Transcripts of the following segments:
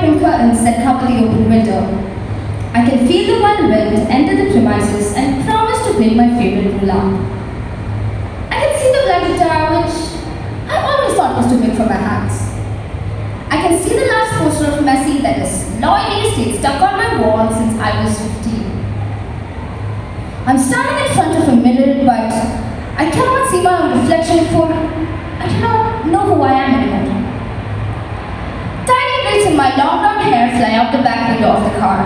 open curtains that cover the open window. I can feel the wild wind enter the premises and promise to play my favorite roulade. I can see the black guitar, which I always thought was too big for my hands. I can see the last poster of Messi that is loyally stayed stuck on my wall since I was 15. I'm standing in front of a mirror, but I cannot see my own reflection, for I do not know who I am anymore. Tiny braids in my long blonde hair fly out the back window of the car.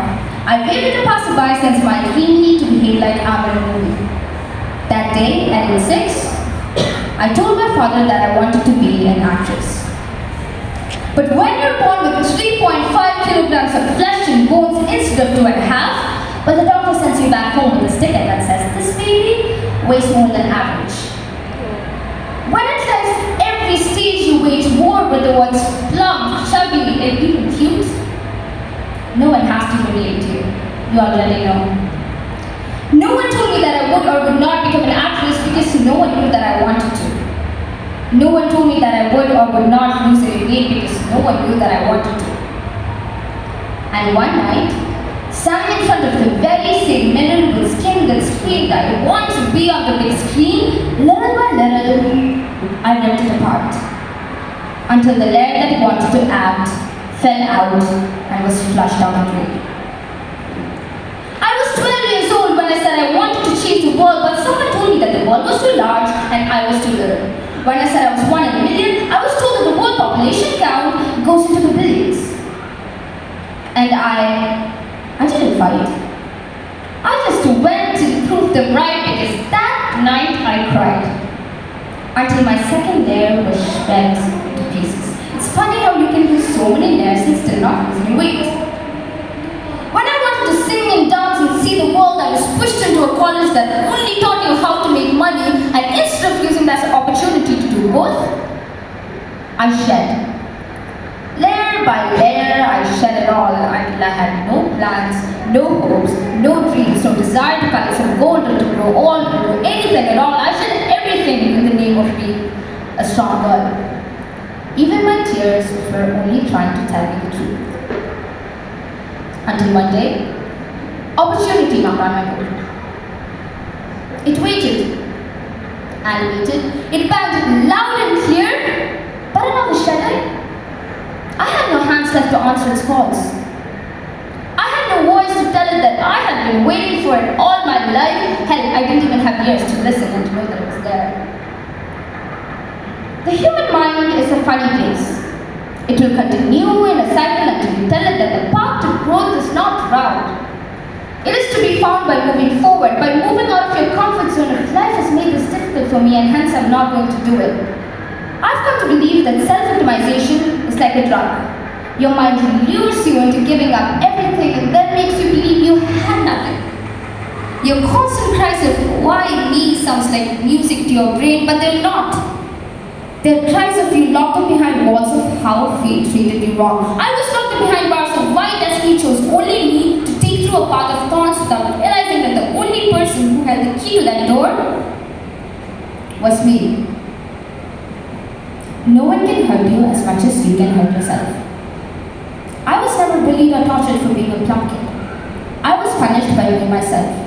I wave at the passerby and smile dreamily to behave like I'm in a movie. That day, at age 6, I told my father that I wanted to be an actress. But when you're born with 3.5 kilograms of flesh and bones instead of 2.5, but the doctor sends you back home with a sticker that says, "This baby weighs more than average." When at life, every stage you wage war with the words plump, chubby, and even cute, no one has to humiliate you. You already know. No one told me that I would or would not become an actress because no one knew that I wanted to. No one told me that I would or would not lose any weight because no one knew that I wanted to. And one night, standing in front of the very same mirror with skin that screamed that I want to be on the big screen, little by little, I ripped it apart. Until the layer that wanted to act fell out and was flushed down the drain. I was 12 years old when I said I wanted to change the world, but someone told me that the world was too large and I was too little. When I said I was 1 in a million, I was told that the world population count goes into the billions. And I didn't fight. I just went to prove them right because that night I cried. Until my second layer was shred to pieces. It's funny how you can do so many layers and still not lose any weight. When I wanted to sing and dance and see the world, I was pushed into a college that only taught you how to make money, and instead of using that as an opportunity to do both, I shed. Layer by layer, I shed it all until I had no plans, no hopes, no dreams, no desire to collect some gold or to grow old or do anything at all. I shed everything in the name of being a strong girl. Even my tears were only trying to tell me the truth. Until one day, opportunity knocked on my door. It waited and waited. It banged loud and clear, but another shedding. I had no hands left to answer its calls. I had no voice to tell it that I had been waiting for it all my life. Hell, I didn't even have ears to listen and to know that it was there. The human mind is a funny place. It will continue in a cycle until you tell it that the path to growth is not round. It is to be found by moving forward, by moving out of your comfort zone. If life has made this difficult for me and hence I'm not going to do it. I've come to believe that self-victimization is like a drug. Your mind lures you into giving up everything and then makes you believe you had nothing. Your constant cries of "why me" sounds like music to your brain, but they're not. They're cries of you locked up behind walls of how fate treated you wrong. I was locked up behind bars of why destiny chose only me to take through a path of thorns without realizing that the only person who had the key to that door was me. No one can hurt you as much as you can hurt yourself. I was never bullied or tortured for being a plump kid. I was punished by me myself.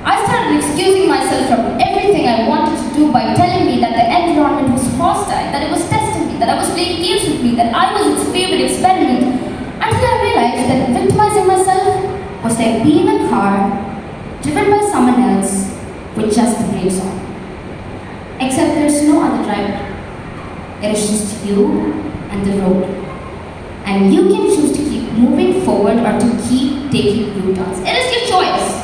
I started excusing myself from everything I wanted to do by telling me that the environment was hostile, that it was testing me, that I was playing games with me, that I was its favorite experiment, until I realized that victimizing myself was like being in a car driven by someone else with just the brakes on. Except there's no other driver. It is just you and the road. And you can choose to keep moving forward or to keep taking U-turns. It is your choice.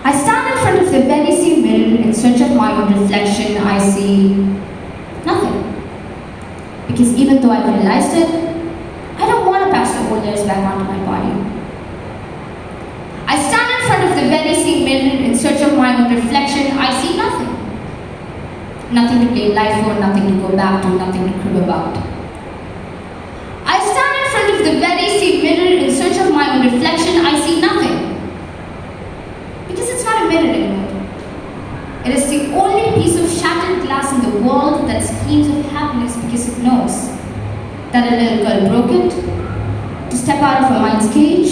I stand in front of the very same mirror in search of my own reflection. I see nothing. Because even though I've realized it, I don't want to pass the old layers back onto my body. I stand in front of the very same mirror in search of my own reflection. I see nothing. Nothing to blame life for, nothing to go back to, nothing to crib about. I stand in front of the very same mirror in search of my own reflection. I see nothing. Because it's not a mirror anymore. It is the only piece of shattered glass in the world that screams of happiness because it knows that let a little girl broke it, to step out of her mind's cage,